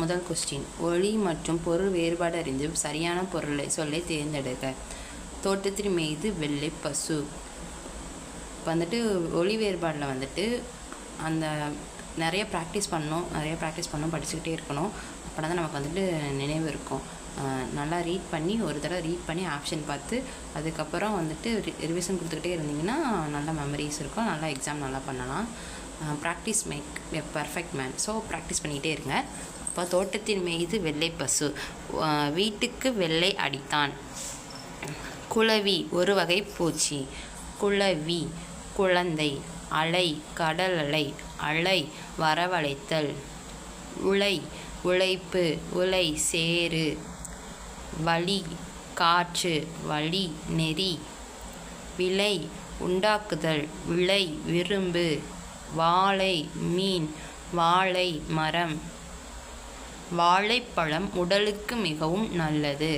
முதல் கொஸ்டின், ஒளி மற்றும் பொருள் வேறுபாடு அறிந்து சரியான சொல்லை தேர்ந்தெடுக்க. தோட்டத்தின் மீது வெள்ளை பசு. இப்போ வந்துட்டு ஒளி வேறுபாடில் வந்துட்டு அந்த நிறைய ப்ராக்டிஸ் பண்ணணும், படிச்சுக்கிட்டே இருக்கணும். அப்படின்னா தான் நமக்கு வந்துட்டு நினைவு இருக்கும். நல்லா ரீட் பண்ணி ஒரு தடவை ரீட் பண்ணி ஆப்ஷன் பார்த்து அதுக்கப்புறம் வந்துட்டு ரிவிஷன் கொடுத்துக்கிட்டே இருந்தீங்கன்னா நல்ல மெமரிஸ் இருக்கும், நல்லா எக்ஸாம் நல்லா பண்ணலாம். Practice make a perfect man. So practice பண்ணிகிட்டே இருங்க. இப்போ தோட்டத்தின் மீது வெள்ளை பசு. வீட்டுக்கு வெள்ளை அடித்தான். குளவி ஒரு வகை பூச்சி. குளவி குழந்தை. அலை கடல் அலை. அலை வரவழைத்தல். உலை உழைப்பு. உலை சேறு. வழி காற்று. வழி நெறி. விலை உண்டாக்குதல். விலை விரும்பு. வாழை மீன். வாழை மரம். வாழைப்பழம் உடலுக்கு மிகவும் நல்லது.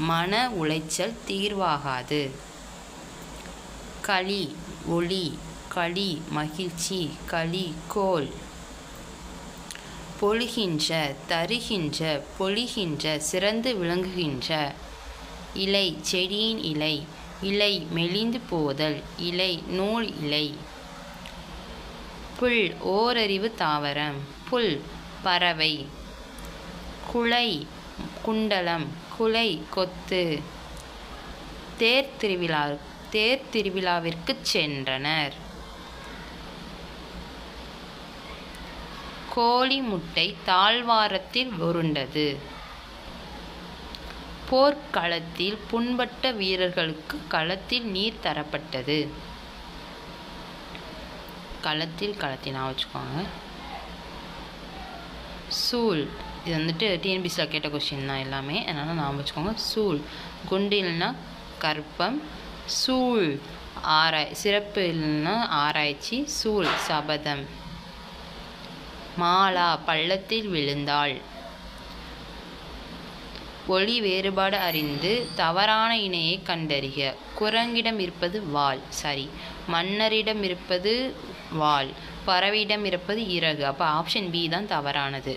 மன உளைச்சல் தீர்வாகாது. களி ஒளி. களி மகிழ்ச்சி. களி கோல். பொழிகின்ற தருகின்ற. பொழிகின்ற சிறந்து விளங்குகின்ற. இலை செடியின் இலை. இலை மெலிந்து போதல். இலை நூல் இலை. புல் ஓரறிவு தாவரம். புல் பறவை. குலை குண்டலம். குலை கொத்து. தேர் திருவிழாவிற்கு சென்றனர். கோழி முட்டை தாழ்வாரத்தில் உருண்டது. போர்க்களத்தில் புண்பட்ட வீரர்களுக்கு களத்தில் நீர் தரப்பட்டது. களத்தில் வச்சுக்கோங்க. சூல் இது வந்துட்டு டிஎன்பிசியில் கேட்ட கொஸ்டின் தான் எல்லாமே, அதனால் நான் வச்சுக்கோங்க. சூல் குண்டு இல்லைன்னா கற்பம். சூழ் சிறப்பு இல்லைன்னா ஆராய்ச்சி. சூழ் சபதம். மாலா பள்ளத்தில் விழுந்தாள். ஒளி வேறுபாடு அறிந்து தவறான இணையை கண்டறிக. குரங்கிடம் இருப்பது வால், சரி. மன்னரிடம் இருப்பது வால். பறவையிடம் இருப்பது இறகு. அப்போ ஆப்ஷன் பி தான் தவறானது.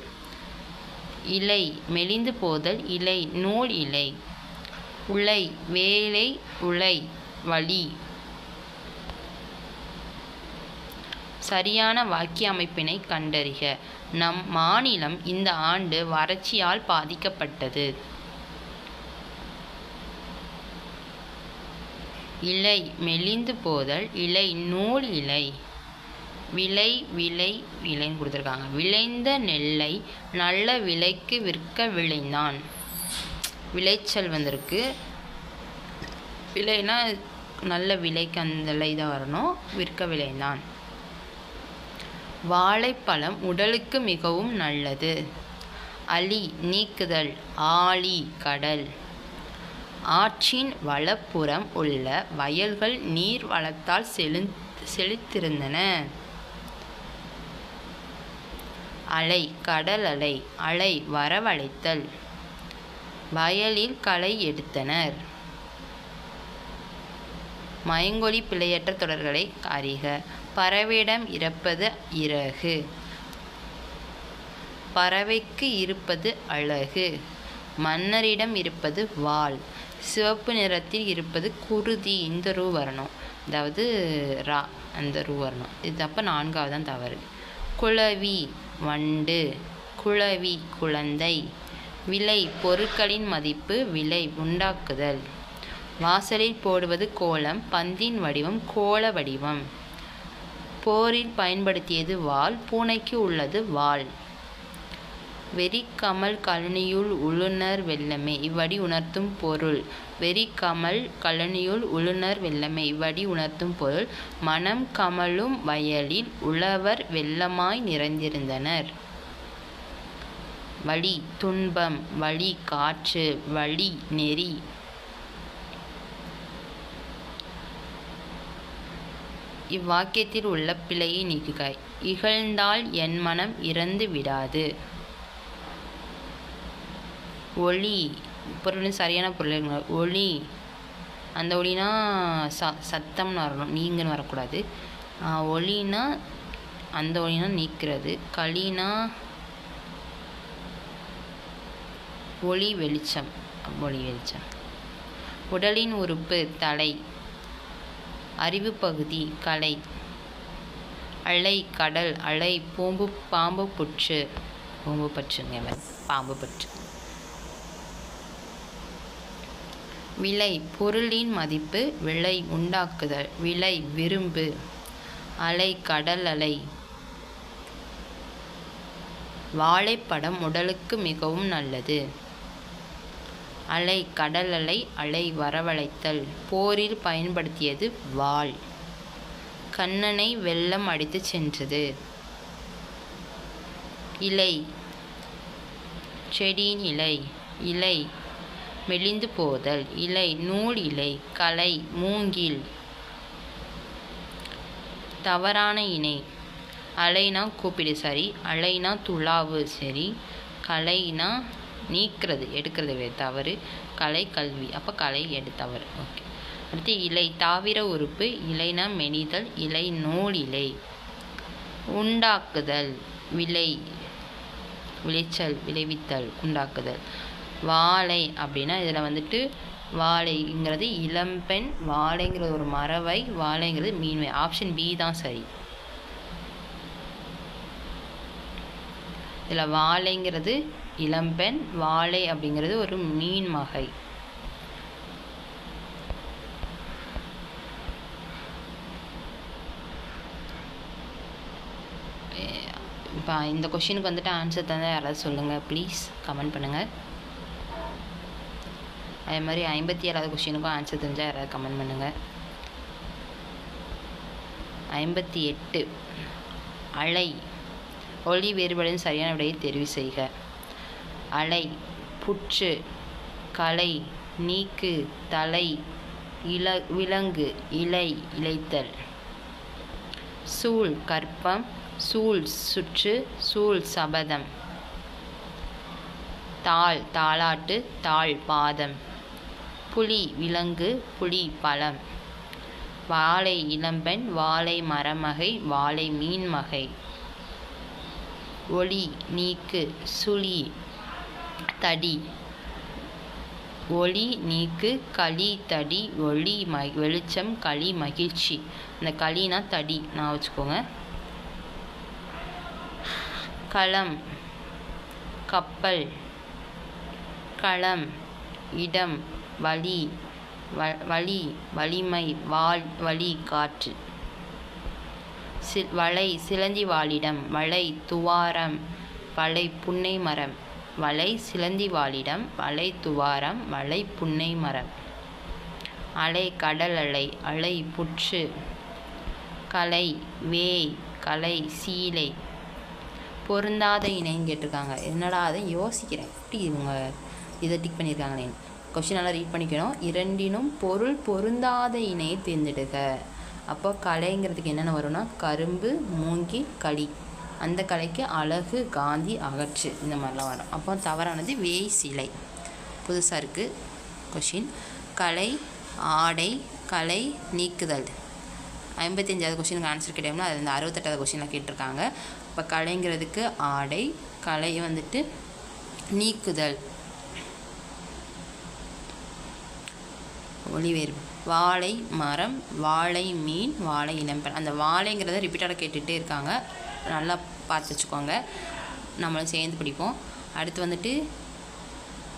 இலை மெலிந்து போதல். இலை நூல் இலை. உலை வேலை. உலை வழி. சரியான வாக்கிய அமைப்பினை கண்டறிக. நம் மாநிலம் இந்த ஆண்டு வறட்சியால் பாதிக்கப்பட்டது. இலை மெலிந்து போதல். இலை நூல் இலை. விலை விலைன்னு கொடுத்துருக்காங்க. விளைந்த நெல்லை நல்ல விலைக்கு விற்க விளைந்தான். விளைச்சல் வந்திருக்கு. விலைனா நல்ல விலைக்கு அந்த விலை தான் வரணும். விற்க விளைந்தான். வாழைப்பழம் உடலுக்கு மிகவும் நல்லது. அலி நீக்குதல். ஆழி கடல். ஆற்றின் வலப்புறம் உள்ள வயல்கள் நீர் வளத்தால் செழித்திருந்தன. அலை கடல் அலை. அலை வரவழைத்தல். வயலில் களை எடுத்தனர். மயங்கொலி பிழையற்ற தொடர்களை அறிக. பறவையிடம் இருப்பது இறகு. பறவைக்கு இருப்பது அழகு. மன்னரிடம் இருப்பது வால். சிவப்பு நிறத்தில் இருப்பது குருதி. இந்த ரூ வரணும், அதாவது ரா அந்த ரூ வரணும். இது அப்போ 4வது தான் தவறு. குளவி வண்டு. குளவி குழந்தை. விலை பொருட்களின் மதிப்பு. விலை உண்டாக்குதல். வாசலில் போடுவது கோலம். பந்தின் வடிவம் கோல வடிவம். போரில் பயன்படுத்தியது வாள். பூனைக்கு உள்ளது வாள். வெறிக்கமல் கழனியுள் உளுணர் வெள்ளமே. இவ்வடி உணர்த்தும் பொருள். வெறிக்கமல் கழனியுள் உளுணர் வெள்ளமே. இவ்வடி உணர்த்தும் பொருள். மனம் கமழும் வயலில் உழவர் வெள்ளமாய் நிறைந்திருந்தனர். வழி துன்பம். வழி காற்று. வழி நெறி. இவ்வாக்கியத்தில் உள்ள பிழையை நீக்குக. இகழ்ந்தால் என் மனம் இறந்து விடாது. ஒளி பொருள் சரியான பொருள். ஒளி அந்த ஒளினா சத்தம்னு வரணும், நீங்கன்னு வரக்கூடாது. ஒளினா அந்த ஒளினா நீக்கிறது. களினா ஒளி வெளிச்சம். ஒளி வெளிச்சம். உடலின் உறுப்பு தலை. அறிவு பகுதி கலை. அலை கடல். அலை பாம்பு புற்று. பாம்பு பற்றுங்க. பாம்பு பற்று. விலை பொருளின் மதிப்பு. விலை உண்டாக்குதல். விலை விரும்பு. அலை கடல் அலை. வாழைப்பழம் உடலுக்கு மிகவும் நல்லது. அலை கடல் அலை. அலை வரவழைத்தல். போரில் பயன்படுத்தியது வாள். கண்ணனை வெள்ளம் அடித்து சென்றது. இலை செடியின் இலை. இலை மெலிந்து போதல். இலை நூல் இலை. கலை மூங்கில். தவறான இணை. அலைனா கூப்பிடு சரி. அலைனா துளாவு சரி. கலைனா நீக்கிறது எடுக்கிறது தவறு. கலை கல்வி. அப்போ கலை தவறு. ஓகே. அடுத்து இலை தாவர உறுப்பு. இலைனா மெனிதல். இலை நூல் இலை. உண்டாக்குதல் விளை விளைச்சல் விளைவித்தல் உண்டாக்குதல். வாழை அப்படின்னா இதில் வந்துட்டு வாழைங்கிறது இளம்பெண். வாழைங்கிறது ஒரு மரவை. வாழைங்கிறது மீன்வை. ஆப்ஷன் பி தான் சரி. இதில் வாழைங்கிறது இளம்பெண். வாழை அப்படிங்கிறது ஒரு மீன் வகை. இப்போ இந்த கொஷினுக்கு வந்துட்டு ஆன்சர் தந்தால் யாராவது சொல்லுங்கள் ப்ளீஸ். கமெண்ட் பண்ணுங்கள். அதே மாதிரி 57வது கொஷினுக்கும் ஆன்சர் தெரிஞ்சால் யாராவது கமெண்ட் பண்ணுங்கள். 58 அலை ஒளி வேறுபாடின் சரியான விடையை தெரிவு செய்க. அலை புற்று. கலை நீக்கு. தலை விலங்கு. இலை இலைத்தல். சூழ் கற்பம். சூழ் சுற்று. சூழ் சபதம். தாள் தாளாட்டு. தாள் பாதம். புலி விலங்கு. புலி பழம். வாழை இளம்பெண். வாழை மரமகை. வாழை மீன் வகை. ஒளி நீக்கு. சுழி தடி. ஒளி நீக்கு. களி தடி. ஒளி வெளிச்சம். களி மகிழ்ச்சி. இந்த களினா தடி நான் வச்சுக்கோங்க. களம் கப்பல். களம் இடம். வழி வழி வலிமை. வழி காற்று. வளை சிலந்தி வாழிடம். வளை துவாரம். வளை புன்னை மரம். வளை சிலந்தி வாழிடம். வளை துவாரம். வளை புன்னை மரம். அலை கடல் அலை. அலை புற்று. கலை வேய். கலை சீலை. பொருந்தாத இணைன்னு கேட்டிருக்காங்க. என்னடா அதை யோசிக்கிறேன். எப்படி இவங்க இதை டிக் பண்ணியிருக்காங்களே. கொஸ்டின் நல்லா ரீட் பண்ணிக்கணும். இரண்டினும் பொருள் பொருந்தாத இணையை தேர்ந்தெடுக்க. அப்போ கலைங்கிறதுக்கு என்னென்ன வரும்னா கரும்பு மூங்கில் களி. அந்த கலைக்கு அழகு காந்தி அகற்று இந்த மாதிரிலாம் வரும். அப்போ தவறானது வேய் சிலை. புதுசாக இருக்குது கொஷின். கலை ஆடை. கலை நீக்குதல். 55வது கொஷினுக்கு ஆன்சர் கிடையாதுன்னா அது இந்த 68வது கொஷினில் கேட்டிருக்காங்க. இப்போ கலைங்கிறதுக்கு ஆடை. கலை வந்துட்டு நீக்குதல். ஒளிவேறு. வாழை மரம். வாழை மீன். வாழை இளம்பெண். அந்த வாழைங்கிறத ரிப்பீட்டடாக கேட்டுகிட்டே இருக்காங்க. நல்லா பார்த்து வச்சுக்கோங்க. நம்மளும் சேர்ந்து படிப்போம். அடுத்து வந்துட்டு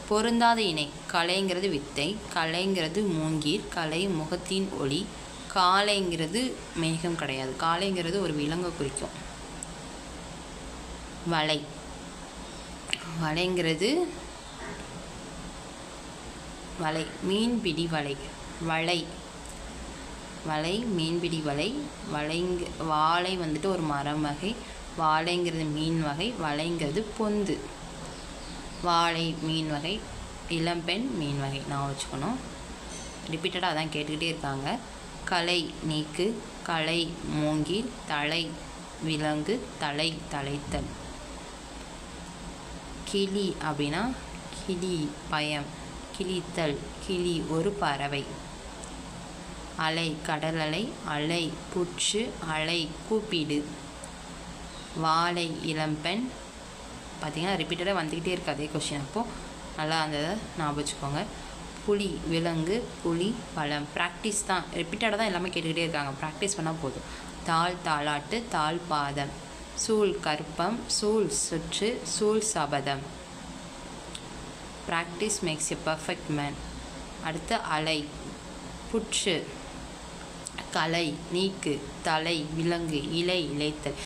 பொருந்தாத இணை. கலைங்கிறது வித்தை. கலைங்கிறது மூங்கீர். கலை முகத்தின் ஒளி. காளைங்கிறது மேகம் கிடையாது. காளைங்கிறது ஒரு விலங்கை குறிக்கும். வலை. வலைங்கிறது வலை மீன்பிடி வலை. வலை வலை மீன்பிடி வலை. வாழை வந்துட்டு ஒரு மரம் வகை. வாழைங்கிறது மீன் வகை. வலைங்கிறது பொந்து. வாழை மீன் வகை. இளம்பெண் மீன் வகை நான் வச்சுக்கணும். ரிப்பீட்டடாக அதான் கேட்டுக்கிட்டே இருக்காங்க. கலை நீக்கு. கலை மூங்கில். தலை விலங்கு. தலை தலைத்தல். கிளி அப்படின்னா கிளி பயம். கிளித்தல். கிளி ஒரு பறவை. அலை கடல் அலை. அலை புற்று. அலை கூப்பிடு. வாழை இளம்பெண். பார்த்திங்கன்னா ரிப்பீட்டடாக வந்துக்கிட்டே இருக்குது அதே கொஷின். அப்போது நல்லா அந்த இதை ஞாபகம் வச்சுக்கோங்க. புலி விலங்கு, புலி பழம். ப்ராக்டிஸ் தான், ரிப்பீட்டடாக தான் எல்லாமே கேட்டுக்கிட்டே இருக்காங்க, ப்ராக்டிஸ் பண்ணால் போதும். தாள் தாளாட்டு, தாள் பாதம். சூழ் கற்பம், சூழ் சுற்று, சூழ் சபதம். Practice makes a perfect man. அடுத்து அலை, புற்று, கலை, நீக்கு, தலை, விலங்கு, இலை, இலைத்தல்.